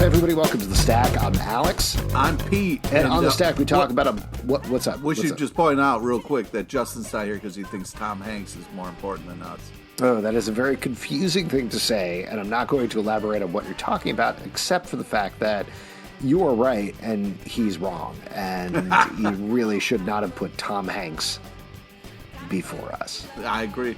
everybody. Welcome to The Stack. I'm Alex. I'm Pete. And on The Stack, we talk about what's up? We should just point out real quick that Justin's not here because he thinks Tom Hanks is more important than us. Oh, that is a very confusing thing to say, and I'm not going to elaborate on what you're talking about, except for the fact that you are right and he's wrong, and you really should not have put Tom Hanks before us. I agree.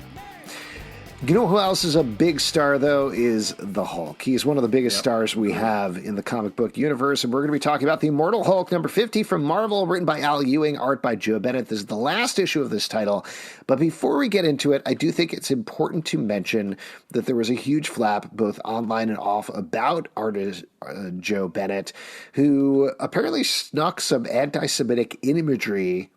You know who else is a big star, though, is the Hulk. He's one of the biggest stars we have in the comic book universe, and we're going to be talking about the Immortal Hulk, number 50 from Marvel, written by Al Ewing, art by Joe Bennett. This is the last issue of this title, but before we get into it, I do think it's important to mention that there was a huge flap, both online and off, about artist Joe Bennett, who apparently snuck some anti-Semitic imagery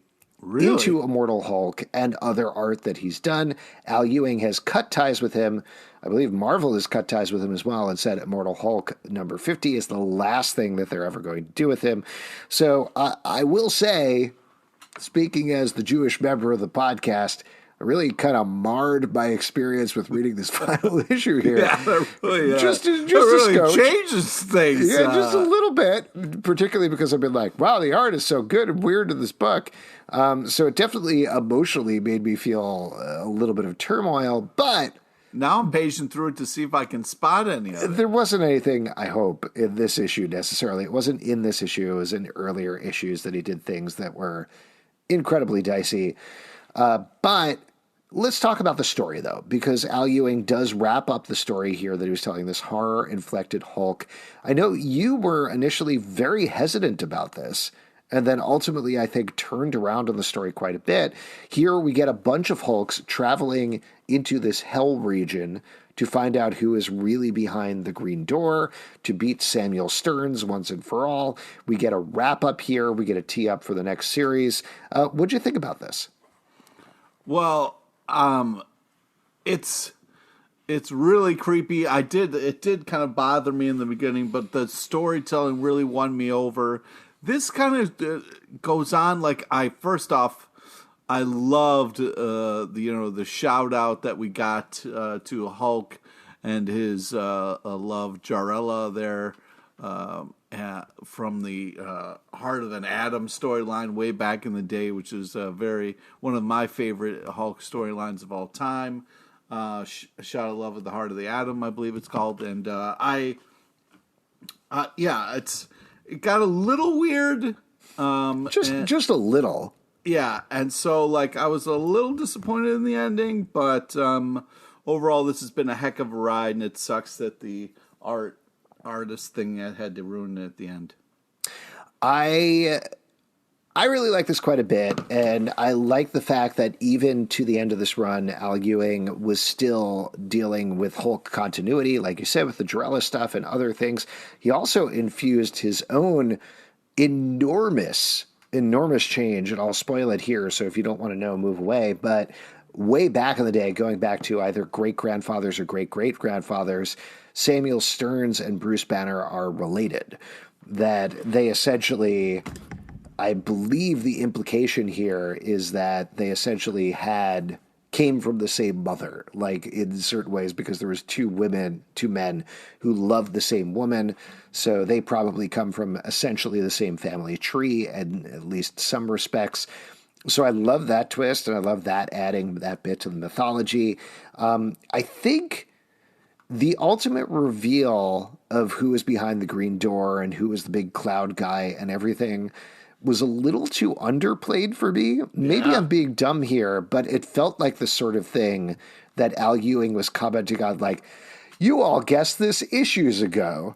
into Immortal Hulk and other art that he's done. Al Ewing has cut ties with him. I believe Marvel has cut ties with him as well and said Immortal Hulk number 50 is the last thing that they're ever going to do with him. So I will say, speaking as the Jewish member of the podcast, I really kind of marred my experience with reading this final issue here. Yeah, really, just really a scotch. Changes things. Yeah, just a little bit, particularly because I've been like, wow, the art is so good and weird in this book. So it definitely emotionally made me feel a little bit of turmoil, but now I'm paging through it to see if I can spot any of it. There wasn't anything, I hope, in this issue necessarily. It wasn't in this issue. It was in earlier issues that he did things that were incredibly dicey. But let's talk about the story, though, because Al Ewing does wrap up the story here that he was telling, this horror-inflected Hulk. I know you were initially very hesitant about this, and then ultimately, I think, turned around on the story quite a bit. Here we get a bunch of Hulks traveling into this hell region to find out who is really behind the Green Door, to beat Samuel Stearns once and for all. We get a wrap-up here. We get a tee-up for the next series. What'd you think about this? Well, it's really creepy. It did kind of bother me in the beginning, but the storytelling really won me over. This kind of goes on like I loved the shout out that we got to Hulk and his love Jarella there from the Heart of an Atom storyline way back in the day, which is one of my favorite Hulk storylines of all time. Shout of Love at the Heart of the Atom, I believe it's called, and it got a little weird. Just a little. Yeah, and so like I was a little disappointed in the ending, but overall this has been a heck of a ride, and it sucks that the artist thing had to ruin it at the end. I really like this quite a bit, and I like the fact that even to the end of this run, Al Ewing was still dealing with Hulk continuity, like you said, with the Jarella stuff and other things. He also infused his own enormous change, and I'll spoil it here, so if you don't want to know, move away, but way back in the day, going back to either great-grandfathers or great-great-grandfathers, Samuel Stearns and Bruce Banner are related. That they essentially, I believe the implication here is that they essentially came from the same mother, like in certain ways, because there was two men who loved the same woman. So they probably come from essentially the same family tree in at least some respects. So I love that twist, and I love that adding that bit to the mythology. I think the ultimate reveal of who is behind the Green Door and who is the big cloud guy and everything was a little too underplayed for me. Maybe I'm being dumb here, but it felt like the sort of thing that Al Ewing was commenting on, like, you all guessed this issues ago.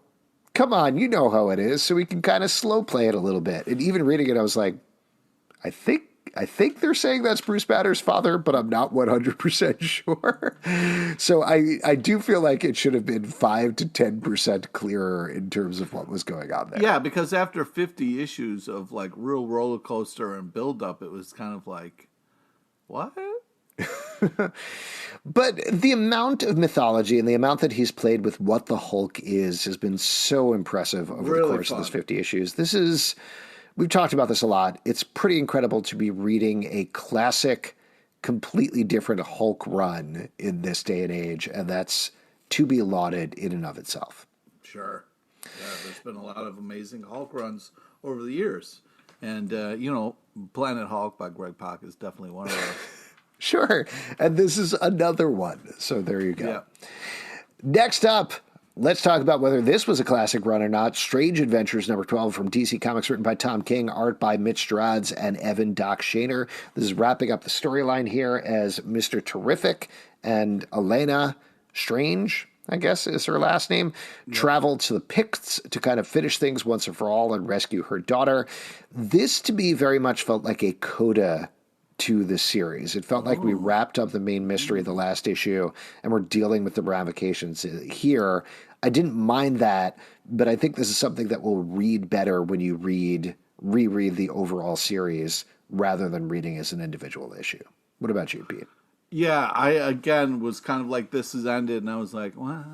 Come on, you know how it is, so we can kind of slow play it a little bit. And even reading it, I was like, I think they're saying that's Bruce Banner's father, but I'm not 100% sure. So I do feel like it should have been 5 to 10% clearer in terms of what was going on there. Yeah, because after 50 issues of like real roller coaster and build up, it was kind of like, what? But the amount of mythology and the amount that he's played with what the Hulk is has been so impressive over the course of this 50 issues. We've talked about this a lot. It's pretty incredible to be reading a classic, completely different Hulk run in this day and age, and that's to be lauded in and of itself. Sure. Yeah, there's been a lot of amazing Hulk runs over the years. And, Planet Hulk by Greg Pak is definitely one of those. Sure. And this is another one. So there you go. Yeah. Next up, let's talk about whether this was a classic run or not. Strange Adventures number 12 from DC Comics, written by Tom King, art by Mitch Gerads and Evan Doc Shaner. This is wrapping up the storyline here as Mr. Terrific and Elena Strange, I guess is her last name, travel to the Picts to kind of finish things once and for all and rescue her daughter. This, to me, very much felt like a coda to the series. It felt like we wrapped up the main mystery of the last issue and we're dealing with the ramifications here. I didn't mind that, but I think this is something that will read better when you reread the overall series rather than reading as an individual issue. What about you, Pete? Yeah, I, again, was kind of like, this has ended, and I was like, what?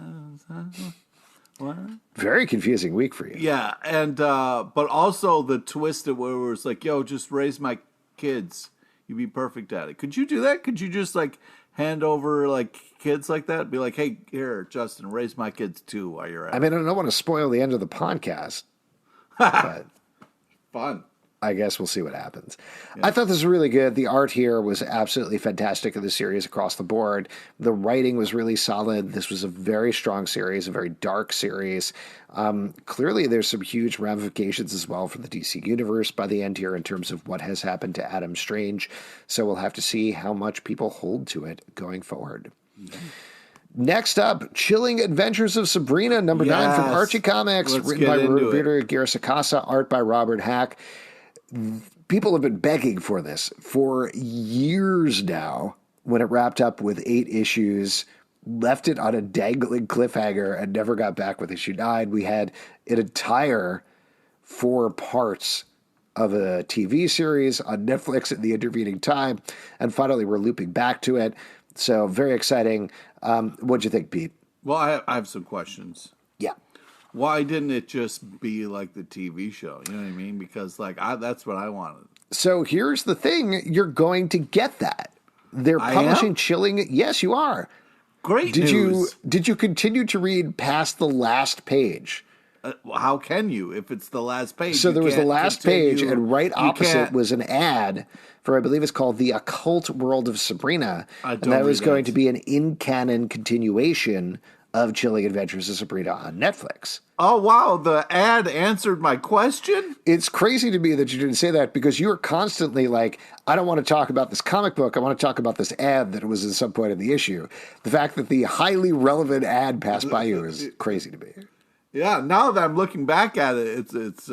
Very confusing week for you. Yeah, and, but also the twist of where it was like, yo, just raise my kids. You'd be perfect at it. Could you do that? Could you just, like, hand over, like, kids like that? Be like, hey, here, Justin, raise my kids, too, while you're at it. I mean, I don't want to spoil the end of the podcast, but Fun. I guess we'll see what happens. Yeah. I thought this was really good. The art here was absolutely fantastic in the series across the board. The writing was really solid. This was a very strong series, a very dark series. Clearly, there's some huge ramifications as well for the DC universe by the end here in terms of what has happened to Adam Strange. So we'll have to see how much people hold to it going forward. Mm-hmm. Next up, Chilling Adventures of Sabrina, number 9 from Archie Comics, written by Roberto, Aguirre-Sacasa, art by Robert Hack. People have been begging for this for years now. When it wrapped up with 8 issues, left it on a dangling cliffhanger and never got back with issue 9. We had an entire 4 parts of a TV series on Netflix in the intervening time, and finally we're looping back to it. So very exciting. What'd you think, Pete? Well, I have some questions. Yeah. Why didn't it just be like the TV show? You know what I mean? Because that's what I wanted. So here's the thing. You're going to get that. They're publishing Chilling. Yes, you are. Great news. Did you continue to read past the last page? How can you if it's the last page? So there was the last page, and right opposite was an ad for, I believe it's called The Occult World of Sabrina. And that was going to be an in-canon continuation of Chilling Adventures of Sabrina on Netflix. Oh, wow. The ad answered my question? It's crazy to me that you didn't say that because you were constantly like, I don't want to talk about this comic book. I want to talk about this ad that was at some point in the issue. The fact that the highly relevant ad passed by you is crazy to me. Yeah, now that I'm looking back at it, it's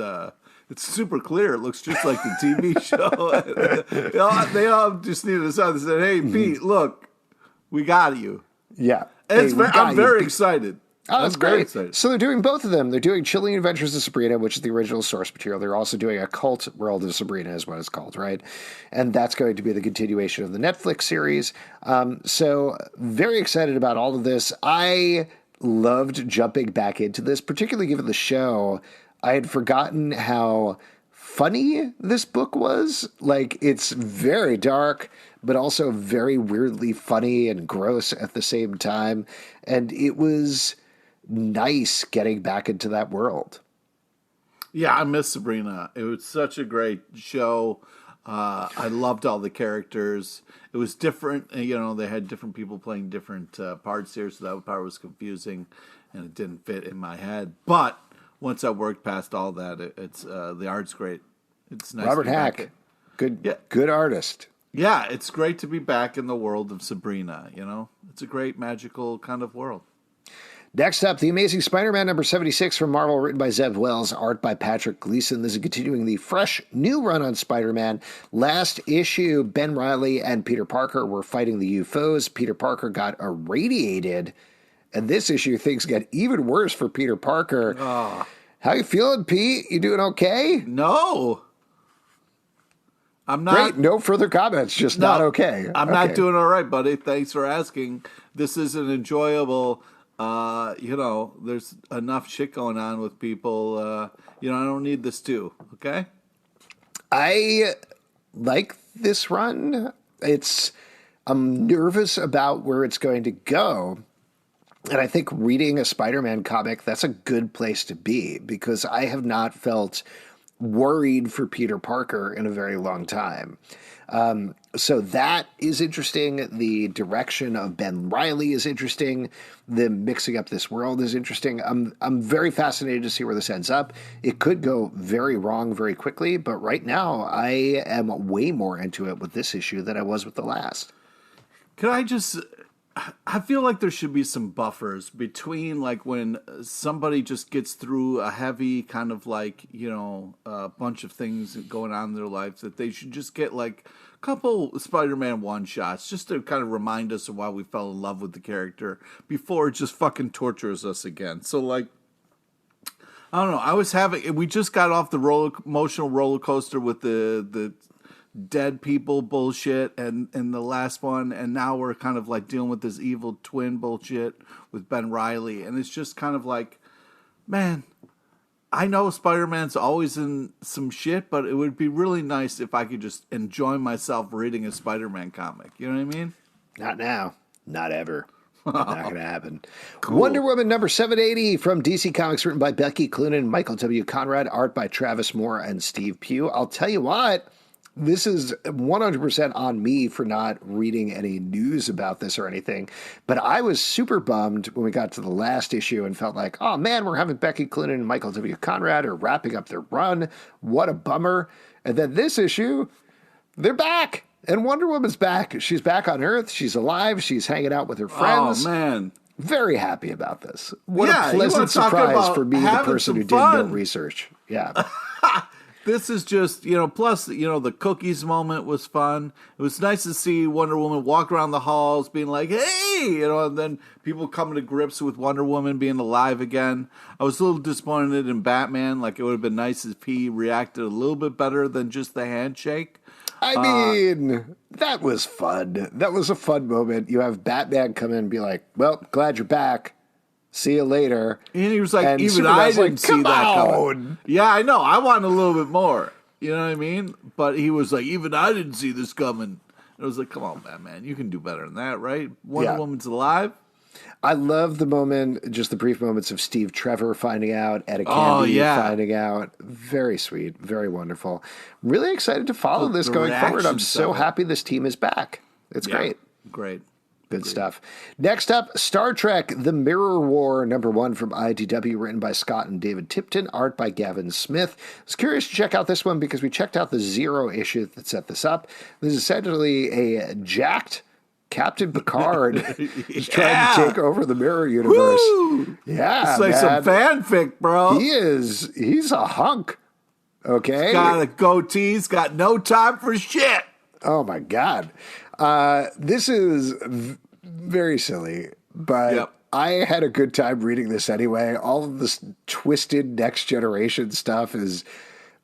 super clear. It looks just like the TV show. They all just needed to sign and said, hey, Pete, look, we got you. Yeah. I'm very excited. Oh, that's great. So they're doing both of them. They're doing Chilling Adventures of Sabrina, which is the original source material. They're also doing Occult World of Sabrina is what it's called, right? And that's going to be the continuation of the Netflix series. So very excited about all of this. I loved jumping back into this, particularly given the show. I had forgotten how funny this book was. Like, it's very dark, but also very weirdly funny and gross at the same time. And it was nice getting back into that world. Yeah, I miss Sabrina. It was such a great show. I loved all the characters. It was different. They had different people playing different parts here, so that part was confusing, and it didn't fit in my head. But once I worked past all that, it's the art's great. It's nice. Robert Hack, good artist. Yeah, it's great to be back in the world of Sabrina. It's a great magical kind of world. Next up, The Amazing Spider-Man number 76 from Marvel, written by Zeb Wells, art by Patrick Gleason. This is continuing the fresh new run on Spider-Man. Last issue, Ben Reilly and Peter Parker were fighting the UFOs. Peter Parker got irradiated, and this issue things get even worse for Peter Parker. Oh. How you feeling, Pete? You doing okay? No. I'm not. Great, no further comments, just not okay. I'm not doing all right, buddy. Thanks for asking. This is an enjoyable... there's enough shit going on with people. I don't need this too. Okay. I like this run. I'm nervous about where it's going to go And I think reading a Spider-Man comic, that's a good place to be, because I have not felt worried for Peter Parker in a very long time. So that is interesting. The direction of Ben Reilly is interesting. The mixing up this world is interesting. I'm very fascinated to see where this ends up. It could go very wrong very quickly, but right now I am way more into it with this issue than I was with the last. I feel like there should be some buffers between, like, when somebody just gets through a heavy kind of, like, a bunch of things going on in their lives, that they should just get, like, a couple Spider-Man one-shots just to kind of remind us of why we fell in love with the character before it just fucking tortures us again. So, like, I don't know. We just got off the emotional roller coaster with the dead people bullshit and the last one, and now we're kind of like dealing with this evil twin bullshit with Ben Reilly, and it's just kind of like, man, I know Spider-Man's always in some shit, but it would be really nice if I could just enjoy myself reading a Spider-Man comic. You know what I mean? Not now. Not ever. Not going to happen. Cool. Wonder Woman number 780 from DC Comics, written by Becky Cloonan, Michael W. Conrad, art by Travis Moore and Steve Pugh. I'll tell you what, this is 100% on me for not reading any news about this or anything, but I was super bummed when we got to the last issue and felt like, oh man, we're having Becky Cloonan and Michael W. Conrad are wrapping up their run. What a bummer. And then this issue, they're back. And Wonder Woman's back. She's back on Earth. She's alive. She's hanging out with her friends. Oh, man. Very happy about this. What a pleasant surprise for me, the person who did no research. Yeah. This is just, plus, the cookies moment was fun. It was nice to see Wonder Woman walk around the halls being like, hey, and then people coming to grips with Wonder Woman being alive again. I was a little disappointed in Batman. Like, it would have been nice if he reacted a little bit better than just the handshake. I mean, that was fun. That was a fun moment. You have Batman come in and be like, well, glad you're back. See you later. And he was like, even I didn't see that coming. Yeah, I know. I want a little bit more. You know what I mean? But he was like, even I didn't see this coming. And I was like, come on, Batman. You can do better than that, right? Wonder Woman's alive. I love the moment, just the brief moments of Steve Trevor finding out, Etta Candy finding out. Very sweet. Very wonderful. Really excited to follow this going forward. I'm so happy this team is back. It's great. Great. Good stuff. Next up, Star Trek The Mirror War, #1 from IDW, written by Scott and David Tipton, art by Gavin Smith. I was curious to check out this one because we checked out the Zero issue that set this up. This is essentially a jacked Captain Picard is trying to take over the Mirror Universe. Woo! Yeah, it's like some fanfic, bro. He's a hunk. Okay. He's got a goatee. He's got no time for shit. Oh, my God. This is very silly, but I had a good time reading this anyway. All of this twisted Next Generation stuff is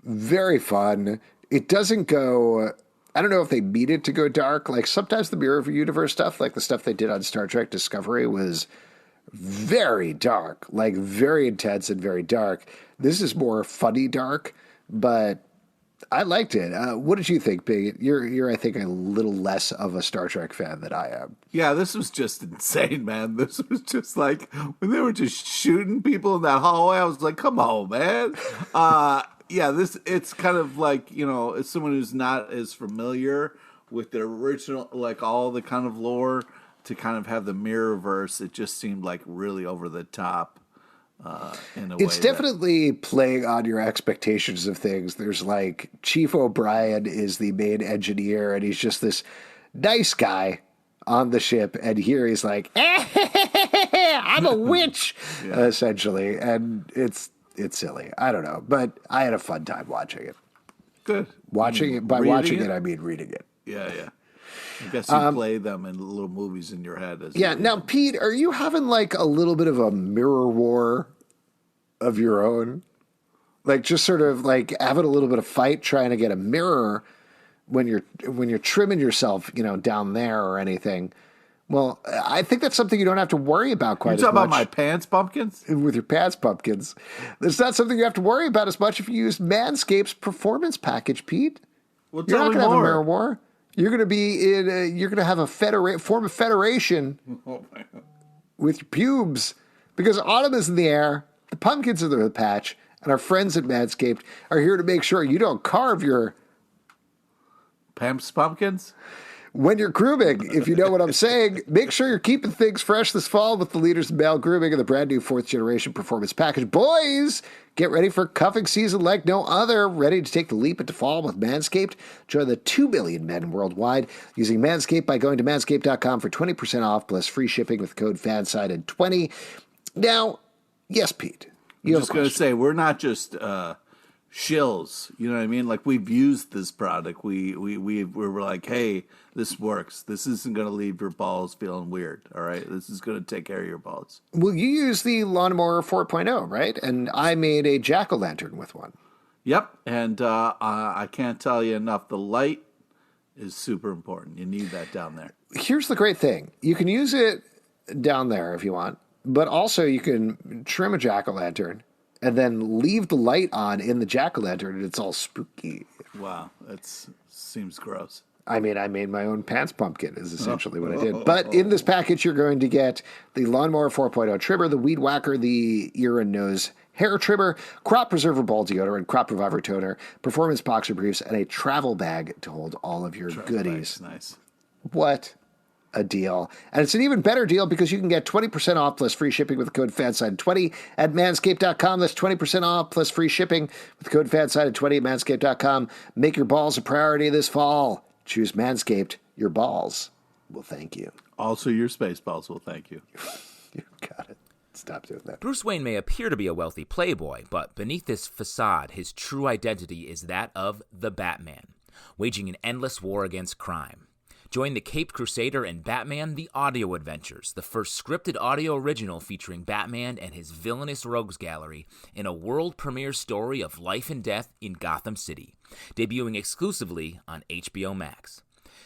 very fun. It doesn't go... I don't know if they mean it to go dark. Like, sometimes the Mirror Universe stuff, like the stuff they did on Star Trek Discovery, was very dark, like very intense and very dark. This is more funny dark, but I liked it. What did you think, Big? You're, I think, a little less of a Star Trek fan than I am. Yeah, this was just insane, man. This was just like, when they were just shooting people in that hallway, I was like, come on, man. Yeah, it's kind of like, as someone who's not as familiar with the original, like all the kind of lore, to kind of have the Mirrorverse, it just seemed like really over the top. In a way it's definitely playing on your expectations of things. There's like Chief O'Brien is the main engineer, and he's just this nice guy on the ship, and here he's like, I'm a witch, essentially, and it's silly. I don't know, but I had a fun time watching it. Good. Watching it, by watching it, I mean reading it. Yeah. I guess you play them in little movies in your head. Now, Pete, are you having like a little bit of a mirror war of your own? Like just sort of like having a little bit of fight trying to get a mirror when you're trimming yourself, down there or anything. Well, I think that's something you don't have to worry about quite as much. You talking about my pants pumpkins? With your pants pumpkins. That's not something you have to worry about as much if you use Manscaped's performance package, Pete. Well, you're not going to have a mirror war. You're going to be in. You're going to have form a federation. Oh my God. with your pubes, because autumn is in the air, the pumpkins are in the patch, and our friends at Manscaped are here to make sure you don't carve your Pamps pumpkins? When you're grooming, if you know what I'm saying, make sure you're keeping things fresh this fall with the leaders in male grooming and the brand new 4th generation performance package. Boys, get ready for cuffing season like no other. Ready to take the leap into fall with Manscaped? Join the 2 billion men worldwide using Manscaped by going to manscaped.com for 20% off plus free shipping with code FANSIDED20. Now, yes, Pete. I'm just going to say, we're not just shills, you know what I mean? Like, we've used this product. We were like, hey, this works. This isn't going to leave your balls feeling weird, all right? This is going to take care of your balls. Well, you use the Lawnmower 4.0, right? And I made a jack-o'-lantern with one. Yep, and I can't tell you enough. The light is super important. You need that down there. Here's the great thing. You can use it down there if you want, but also you can trim a jack-o'-lantern and then leave the light on in the jack-o'-lantern, and it's all spooky. Wow, that seems gross. I mean, I made my own pants pumpkin is essentially what I did. But in this package, you're going to get the Lawnmower 4.0 trimmer, the Weed Whacker, the ear and nose hair trimmer, Crop Preserver ball deodorant, Crop Reviver toner, performance boxer briefs, and a travel bag to hold all of your goodies. Nice. What a deal. And it's an even better deal because you can get 20% off plus free shipping with the code FANSIDE20 at manscaped.com. That's 20% off plus free shipping with the code FANSIDE20 at manscaped.com. Make your balls a priority this fall. Choose Manscaped. Your balls will thank you. Also, your space balls will thank you. You got it. Stop doing that. Bruce Wayne may appear to be a wealthy playboy, but beneath this facade, his true identity is that of the Batman, waging an endless war against crime. Join the Caped Crusader and Batman The Audio Adventures, the first scripted audio original featuring Batman and his villainous rogues gallery in a world premiere story of life and death in Gotham City, debuting exclusively on HBO Max.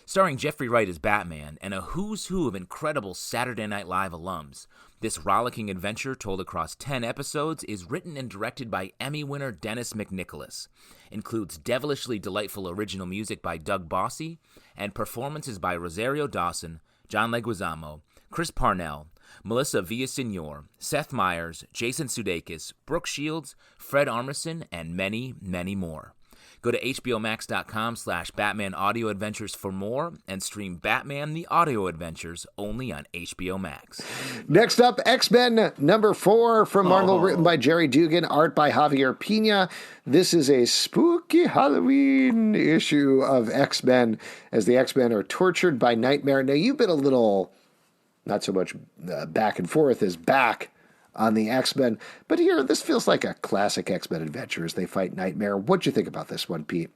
Starring Jeffrey Wright as Batman and a who's who of incredible Saturday Night Live alums, this rollicking adventure told across 10 episodes is written and directed by Emmy winner Dennis McNicholas, includes devilishly delightful original music by Doug Bossy, and performances by Rosario Dawson, John Leguizamo, Chris Parnell, Melissa Villaseñor, Seth Meyers, Jason Sudeikis, Brooke Shields, Fred Armisen, and many, many more. Go to hbomax.com/Batman Audio Adventures for more and stream Batman The Audio Adventures only on HBO Max. Next up, X-Men number 4 from Marvel, written by Gerry Duggan, art by Javier Pina. This is a spooky Halloween issue of X-Men as the X-Men are tortured by Nightmare. Now, you've been a little, not so much back and forth as back on the X-Men. But here, this feels like a classic X-Men adventure as they fight Nightmare. What'd you think about this one, Pete?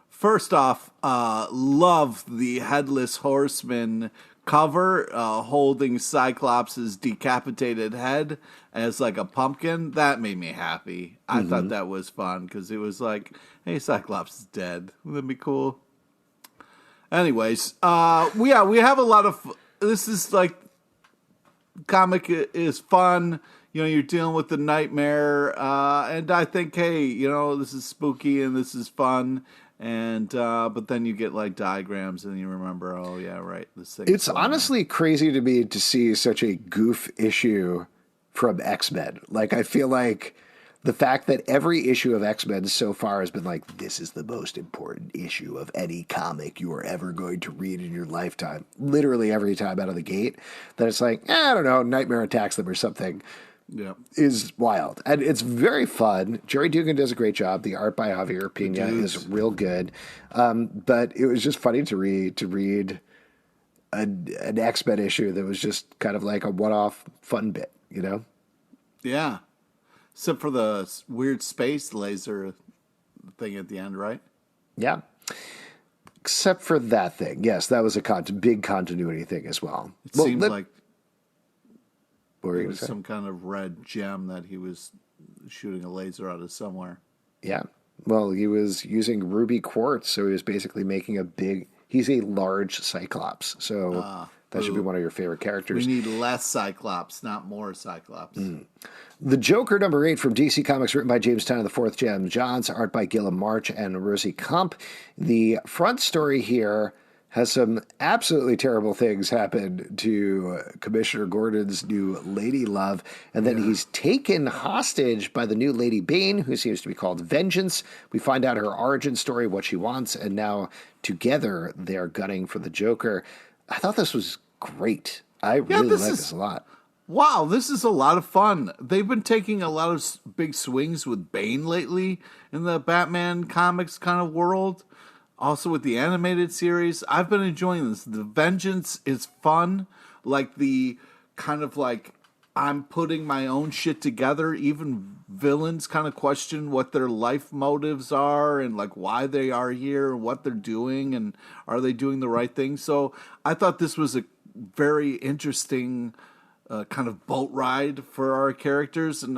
First off, love the Headless Horseman cover holding Cyclops' decapitated head as like a pumpkin. That made me happy. I thought that was fun because it was like, hey, Cyclops is dead. Wouldn't that be cool? Anyways, we have a lot of... This is like... Comic is fun, you know, you're dealing with the Nightmare, and I think, hey, you know, this is spooky and this is fun, and but then you get like diagrams and you remember, oh yeah, right, this thing. It's honestly crazy to me to see such a goof issue from X-Men. Like, I feel like the fact that every issue of X-Men so far has been like, this is the most important issue of any comic you are ever going to read in your lifetime. Literally every time out of the gate. That it's like, I don't know, Nightmare attacks them or something. Yeah. Is wild. And it's very fun. Gerry Duggan does a great job. The art by Javier Pina is real good. But it was just funny to read an X-Men issue that was just kind of like a one-off fun bit, you know? Yeah. Except for the weird space laser thing at the end, right? Yeah. Except for that thing. Yes, that was a big continuity thing as well. It seemed like what were you it was gonna say? some kind of red gem that he was shooting a laser out of somewhere. Yeah. Well, he was using ruby quartz, so he was basically making he's a large Cyclops. So that should be one of your favorite characters. We need less Cyclops, not more Cyclops. The Joker number 8 from DC Comics, written by James Tynion, the Fourth Gem Johns, art by Guillem March and Rosi Kämpe. The front story here has some absolutely terrible things happen to Commissioner Gordon's new lady love, and then he's taken hostage by the new Lady Bane, who seems to be called Vengeance. We find out her origin story, what she wants, and now together they're gunning for the Joker. I thought this was great. I really like this a lot. Wow, this is a lot of fun. They've been taking a lot of big swings with Bane lately in the Batman comics kind of world. Also with the animated series. I've been enjoying this. The Vengeance is fun. Like the kind of like, I'm putting my own shit together. Even villains kind of question what their life motives are and like why they are here and what they're doing and are they doing the right thing. So I thought this was a very interesting kind of boat ride for our characters. And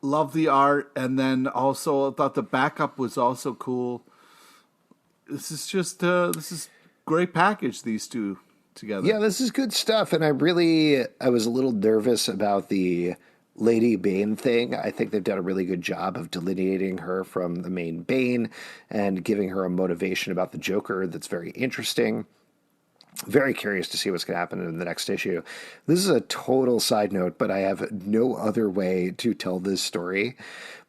love the art. And then also I thought the backup was also cool. This is just this is great package, these two together. Yeah, this is good stuff. And I was a little nervous about the Lady Bane thing. I think they've done a really good job of delineating her from the main Bane and giving her a motivation about the Joker that's very interesting. Very curious to see what's going to happen in the next issue. This is a total side note, but I have no other way to tell this story.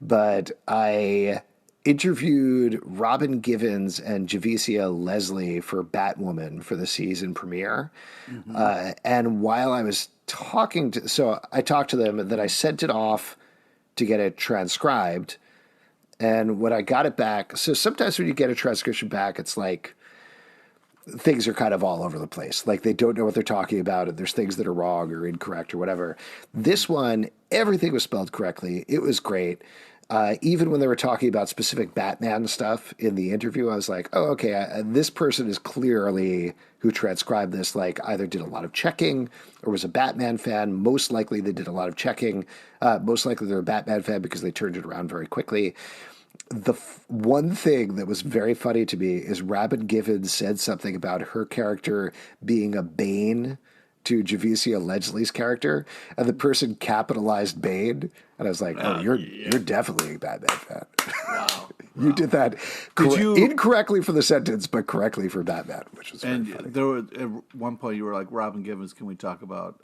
But I interviewed Robin Givens and Javicia Leslie for Batwoman for the season premiere. Mm-hmm. And while I was talking I talked to them and then I sent it off to get it transcribed. And when I got it back, so sometimes when you get a transcription back, it's like things are kind of all over the place. Like they don't know what they're talking about and there's things that are wrong or incorrect or whatever. This one, everything was spelled correctly. It was great. Even when they were talking about specific Batman stuff in the interview, I was like, oh, okay, this person is clearly who transcribed this, like either did a lot of checking or was a Batman fan. Most likely they did a lot of checking. Most likely they're a Batman fan because they turned it around very quickly. The one thing that was very funny to me is Robin Givens said something about her character being a Bane to Javicia Leslie's character, and the person capitalized Bane, and I was like, "Oh, you're definitely a Batman fan." Wow, you did that incorrectly for the sentence, but correctly for Batman, which was very funny. There was at one point you were like, "Robin Givens, can we talk about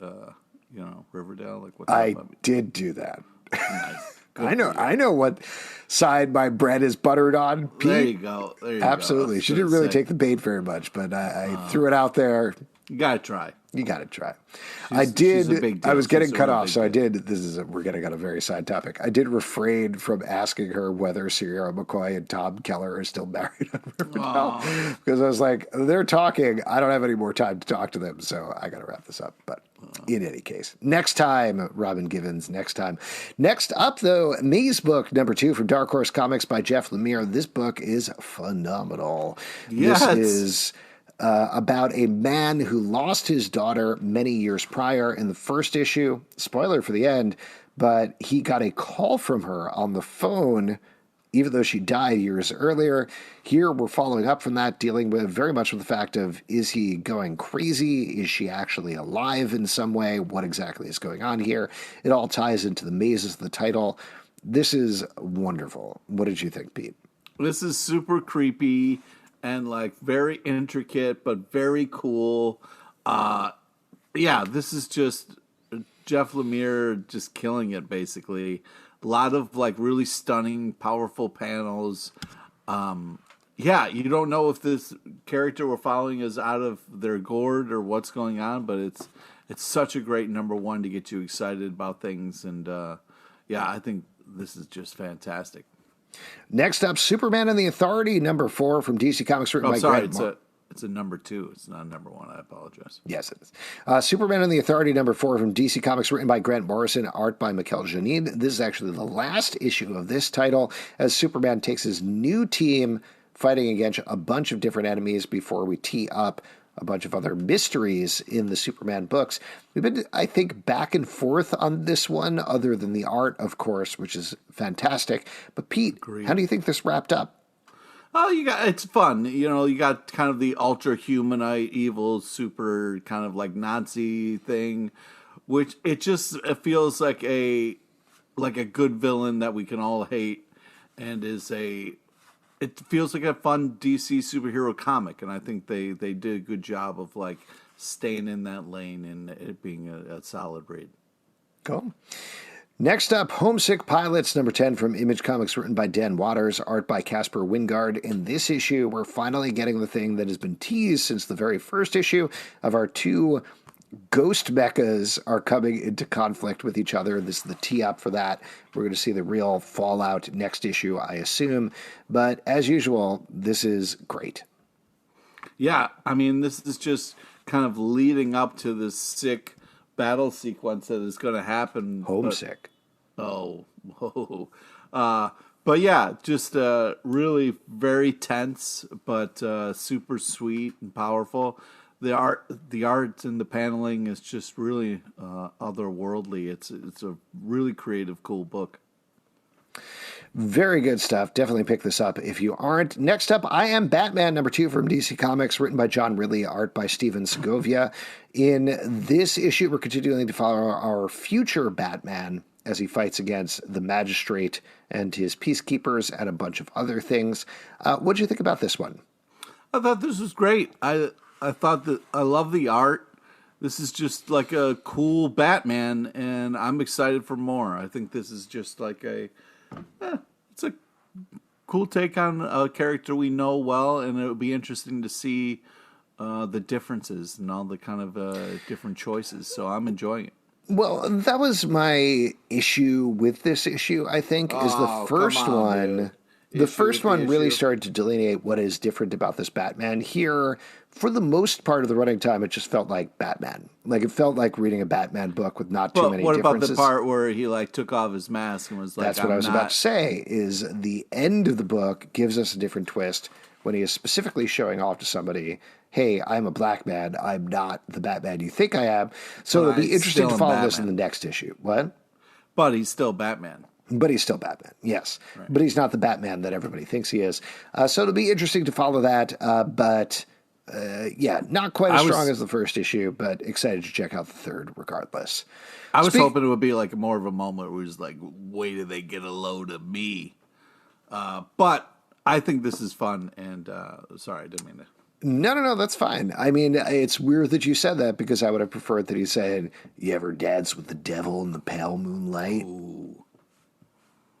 Riverdale?" Like, what's I did do that. Nice. I know what side my bread is buttered on, Pete. There you go. Absolutely. She didn't really take the bait very much, but I threw it out there. You got to try. You got to try. I was getting cut off, so I did. We're getting on a very side topic. I did refrain from asking her whether Sierra McCoy and Tom Keller are still married on Riverdale because I was like, they're talking. I don't have any more time to talk to them, so I got to wrap this up. But in any case, next time, Robin Givens. Next time. Next up, though, Mazebook #2 from Dark Horse Comics by Jeff Lemire. This book is phenomenal. Yes. This is about a man who lost his daughter many years prior in the first issue. Spoiler for the end, but he got a call from her on the phone, even though she died years earlier. Here we're following up from that, dealing with very much with the fact of, is he going crazy? Is she actually alive in some way? What exactly is going on here? It all ties into the mazes of the title. This is wonderful. What did you think, Pete? This is super creepy and like very intricate, but very cool. This is just Jeff Lemire just killing it, basically. A lot of like really stunning, powerful panels. You don't know if this character we're following is out of their gourd or what's going on, but it's such a great #1 to get you excited about things. And I think this is just fantastic. Next up, Superman and the Authority, #4 from DC Comics, written by Grant Morrison. It's a #2. It's not #1. I apologize. Yes, it is. Superman and the Authority, #4 from DC Comics, written by Grant Morrison, art by Mikel Janín. This is actually the last issue of this title as Superman takes his new team fighting against a bunch of different enemies before we tee up a bunch of other mysteries in the Superman books. We've been, I think, back and forth on this one, other than the art, of course, which is fantastic. But Pete, How do you think this wrapped up? Oh, it's fun. You got kind of the ultra humanite, evil, super kind of like Nazi thing, which it feels like a good villain that we can all hate, and is a it feels like a fun DC superhero comic, and I think they did a good job of like staying in that lane and it being a solid read. Cool. Next up, Homesick Pilots, number 10 from Image Comics, written by Dan Waters, art by Casper Wingard. In this issue, we're finally getting the thing that has been teased since the very first issue of our two ghost mechas are coming into conflict with each other. This is the tee-up for that. We're going to see the real fallout next issue, I assume. But as usual, this is great. Yeah, I mean, this is just kind of leading up to this sick battle sequence that is going to happen. Homesick. But yeah, just really very tense, but super sweet and powerful. The art and the paneling is just really otherworldly. It's a really creative, cool book. Very good stuff. Definitely pick this up if you aren't. Next up, I Am Batman, number 2 from DC Comics, written by John Ridley, art by Steven Segovia. In this issue, we're continuing to follow our future Batman as he fights against the Magistrate and his peacekeepers and a bunch of other things. What did you think about this one? I thought this was great. I thought that I love the art. This is just like a cool Batman, and I'm excited for more. I think this is just like it's a cool take on a character we know well, and it would be interesting to see the differences and all the kind of different choices. So I'm enjoying it. Well, that was my issue with this issue, I think, is the first one. Dude. The first one really started to delineate what is different about this Batman. Here, for the most part of the running time, it just felt like Batman. Like, it felt like reading a Batman book with not too many differences. What about the part where he, like, took off his mask and was like, That's what I was about to say, is the end of the book gives us a different twist when he is specifically showing off to somebody, hey, I'm a black man. I'm not the Batman you think I am. So it'll be interesting to follow this in the next issue. What? But he's still Batman. But he's still Batman, yes. Right. But he's not the Batman that everybody thinks he is. So it'll be interesting to follow that. Yeah, not quite as strong as the first issue, but excited to check out the third regardless. I was hoping it would be like more of a moment where it's like, wait till they get a load of me. But I think this is fun. And sorry, I didn't mean to. No, that's fine. I mean, it's weird that you said that because I would have preferred that he said, you ever dance with the devil in the pale moonlight? Ooh.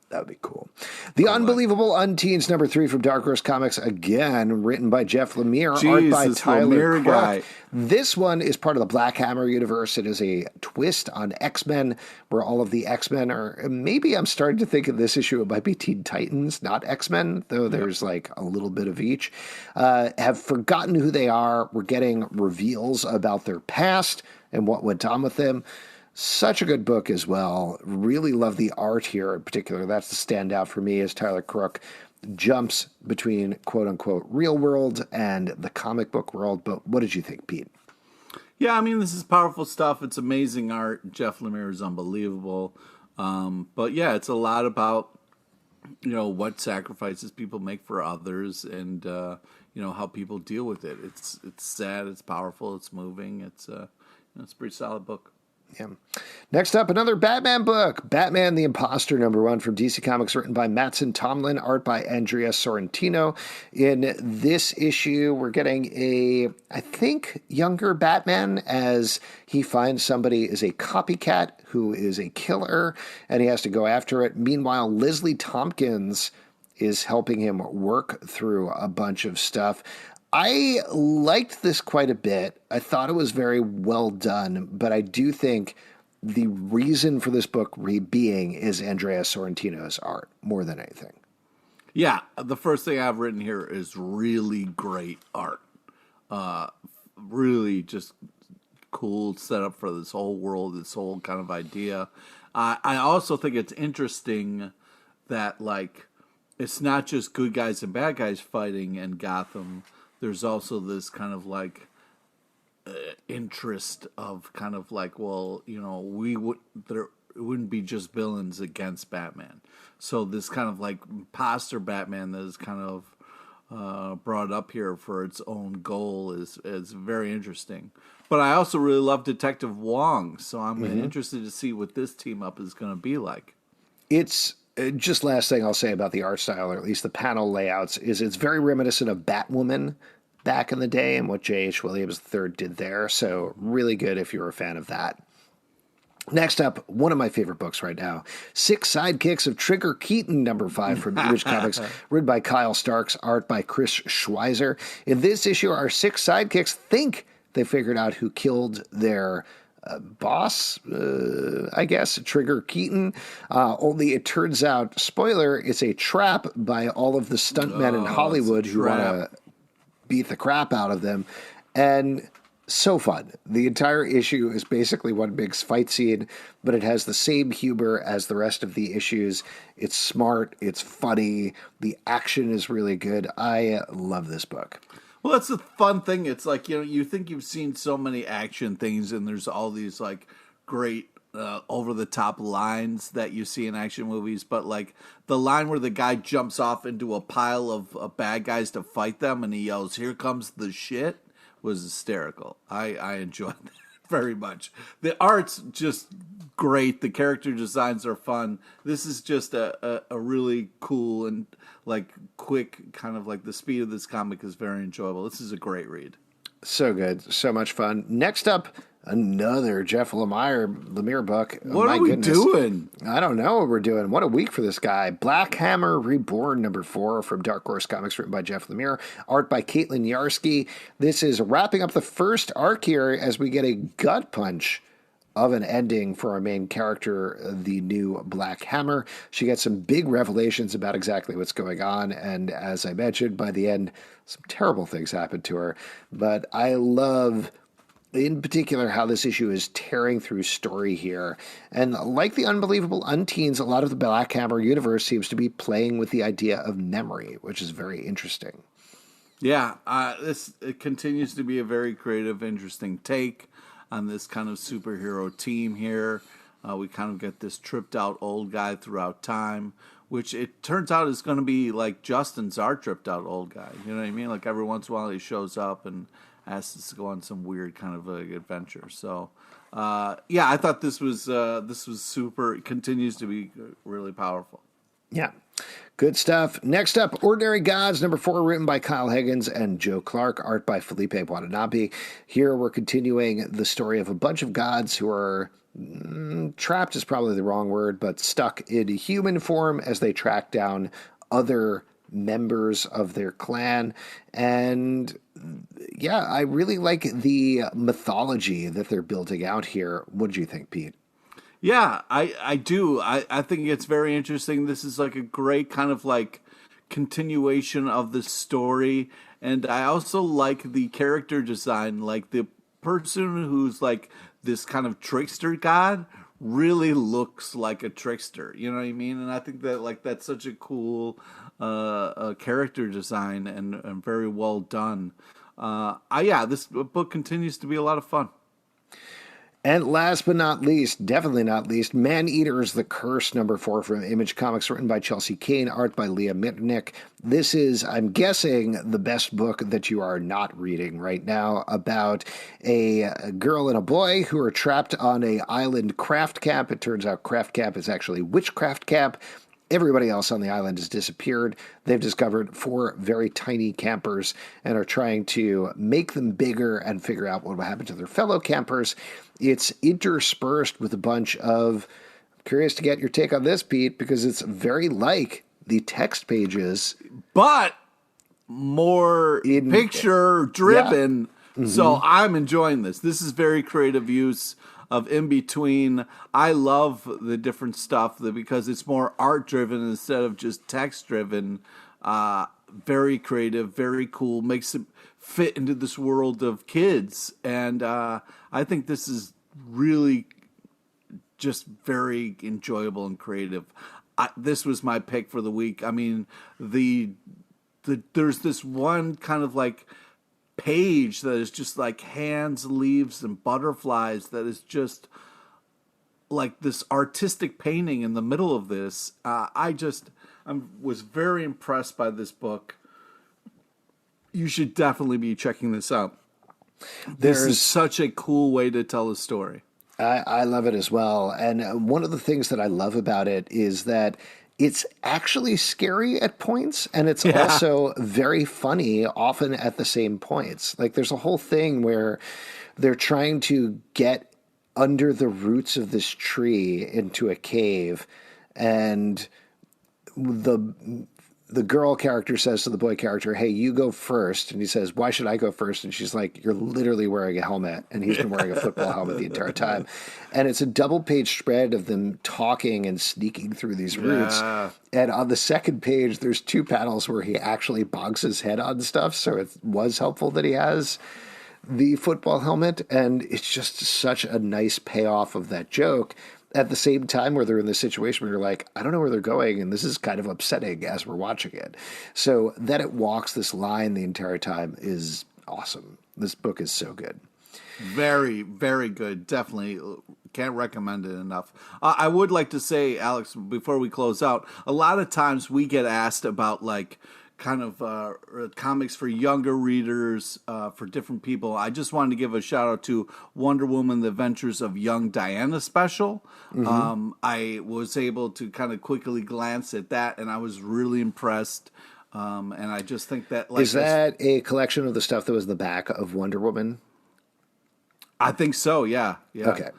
That would be cool. The Unbelievable Unteens, number 3 from Dark Horse Comics, again, written by Jeff Lemire, art by Tyler Crook. This one is part of the Black Hammer universe. It is a twist on X-Men, where all of the X-Men are... Maybe I'm starting to think in this issue it might be Teen Titans, not X-Men, though there's like a little bit of each. Have forgotten who they are. We're getting reveals about their past and what went on with them. Such a good book as well. Really love the art here in particular. That's the standout for me as Tyler Crook jumps between quote-unquote real world and the comic book world. But what did you think, Pete? Yeah, I mean, this is powerful stuff. It's amazing art. Jeff Lemire is unbelievable. But yeah, it's a lot about, what sacrifices people make for others and, how people deal with it. It's sad. It's powerful. It's moving. It's a pretty solid book. Yeah. Next up, another Batman book, Batman the Imposter, number 1 from DC Comics, written by Mattson Tomlin, art by Andrea Sorrentino. In this issue, we're getting a, I think, younger Batman as he finds somebody is a copycat who is a killer, and he has to go after it. Meanwhile, Leslie Tompkins is helping him work through a bunch of stuff. I liked this quite a bit. I thought it was very well done, but I do think the reason for this book being is Andrea Sorrentino's art more than anything. Yeah, the first thing I've written here is really great art. Really just cool setup for this whole world, this whole kind of idea. I also think it's interesting that, like, it's not just good guys and bad guys fighting in Gotham. There's also this kind of like interest of kind of like, well, it wouldn't be just villains against Batman. So this kind of like imposter Batman that is kind of brought up here for its own goal is very interesting. But I also really love Detective Wong, so I'm interested to see what this team up is going to be like. It's Just last thing I'll say about the art style, or at least the panel layouts, is it's very reminiscent of Batwoman back in the day and what J.H. Williams III did there. So really good if you're a fan of that. Next up, one of my favorite books right now, Six Sidekicks of Trigger Keaton, #5 from Image Comics, written by Kyle Starks, art by Chris Schweizer. In this issue, our 6 sidekicks think they figured out who killed their boss, I guess, Trigger Keaton. Only it turns out, spoiler, it's a trap by all of the stuntmen in Hollywood who want to beat the crap out of them. And so fun. The entire issue is basically one big fight scene, but it has the same humor as the rest of the issues. It's smart. It's funny. The action is really good. I love this book. Well, that's the fun thing. It's like, you think you've seen so many action things, and there's all these like great over-the-top lines that you see in action movies, but like the line where the guy jumps off into a pile of bad guys to fight them, and he yells, "Here comes the shit," was hysterical. I enjoyed that very much. The art's just great. The character designs are fun. This is just a really cool and like quick, kind of like the speed of this comic is very enjoyable. This is a great read. So good. So much fun. Next up, another Jeff Lemire book. What are we doing? I don't know what we're doing. What a week for this guy. Black Hammer Reborn, #4 from Dark Horse Comics, written by Jeff Lemire, art by Caitlin Yarsky. This is wrapping up the first arc here as we get a gut punch of an ending for our main character, the new Black Hammer. She gets some big revelations about exactly what's going on, and as I mentioned, by the end, some terrible things happen to her. But I love, in particular, how this issue is tearing through story here. And like the Unbelievable Unteens, a lot of the Black Hammer universe seems to be playing with the idea of memory, which is very interesting. Yeah, it continues to be a very creative, interesting take on this kind of superhero team here. We kind of get this tripped out old guy throughout time, which it turns out is going to be like Justin's our tripped out old guy. You know what I mean? Like every once in a while he shows up and asks us to go on some weird kind of adventure. So, yeah, I thought this was super. It continues to be really powerful. Yeah. Good stuff. Next up, Ordinary Gods, #4, written by Kyle Higgins and Joe Clark, art by Felipe Watanabe. Here we're continuing the story of a bunch of gods who are trapped is probably the wrong word, but stuck in human form as they track down other members of their clan. And yeah, I really like the mythology that they're building out here. What do you think, Pete? Yeah, I do. I think it's very interesting. This is like a great kind of like continuation of the story. And I also like the character design. Like the person who's like this kind of trickster god really looks like a trickster. You know what I mean? And I think that like that's such a cool character design and very well done. This book continues to be a lot of fun. And last but not least, definitely not least, Man-Eater's The Curse, #4 from Image Comics, written by Chelsea Kane, art by Leah Mitnick. This is, I'm guessing, the best book that you are not reading right now about a girl and a boy who are trapped on a island craft camp. It turns out craft camp is actually witchcraft camp. Everybody else on the island has disappeared. They've discovered 4 very tiny campers and are trying to make them bigger and figure out what will happen to their fellow campers. It's interspersed with a bunch of, I'm curious to get your take on this, Pete, because it's very like the text pages, but more picture driven. Yeah. Mm-hmm. So I'm enjoying this. This is very creative use of in between. I love the different stuff because it's more art driven instead of just text driven. Very creative, very cool, makes it fit into this world of kids. And I think this is really just very enjoyable and creative. This was my pick for the week. I mean, there's this one kind of like page that is just like hands, leaves, and butterflies that is just like this artistic painting in the middle of this. I was very impressed by this book. You should definitely be checking this out. This is such a cool way to tell a story. I love it as well. And one of the things that I love about it is that it's actually scary at points, and it's also very funny often at the same points. Like, there's a whole thing where they're trying to get under the roots of this tree into a cave, and the girl character says to the boy character, "Hey, you go first." And he says, "Why should I go first?" And she's like, "You're literally wearing a helmet." And he's been wearing a football helmet the entire time. And it's a double-page spread of them talking and sneaking through these roots. And on the second page, there's 2 panels where he actually bonks his head on stuff. So it was helpful that he has the football helmet. And it's just such a nice payoff of that joke. At the same time where they're in this situation where you're like, I don't know where they're going, and this is kind of upsetting as we're watching it. So that it walks this line the entire time is awesome. This book is so good. Very, very good. Definitely can't recommend it enough. I would like to say, Alex, before we close out, a lot of times we get asked about like kind of comics for younger readers, for different people. I just wanted to give a shout out to Wonder Woman, The Adventures of Young Diana special. I was able to kind of quickly glance at that, and I was really impressed. And I just think that... like, is that a collection of the stuff that was in the back of Wonder Woman? I think so, yeah. Okay.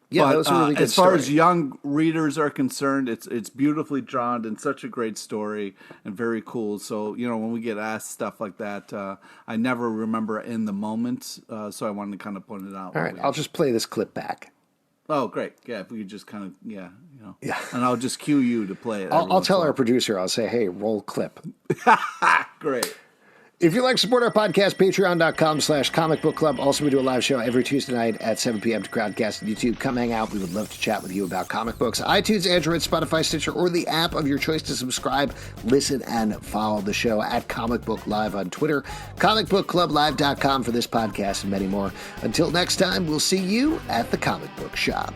Yeah, that was a really good as far story. as young readers are concerned, it's beautifully drawn and such a great story and very cool. So, when we get asked stuff like that, I never remember in the moment, so I wanted to kind of point it out. All right, I'll just play this clip back. Oh, great. Yeah, if we could just kind of, Yeah. And I'll just cue you to play it. I'll tell our producer, I'll say, hey, roll clip. Great. If you'd like to support our podcast, patreon.com/Comic Book Club. Also, we do a live show every Tuesday night at 7 p.m. to Crowdcast and YouTube. Come hang out. We would love to chat with you about comic books. iTunes, Android, Spotify, Stitcher, or the app of your choice to subscribe, listen, and follow the show at Comic Book Live on Twitter, comicbookclublive.com for this podcast and many more. Until next time, we'll see you at the comic book shop.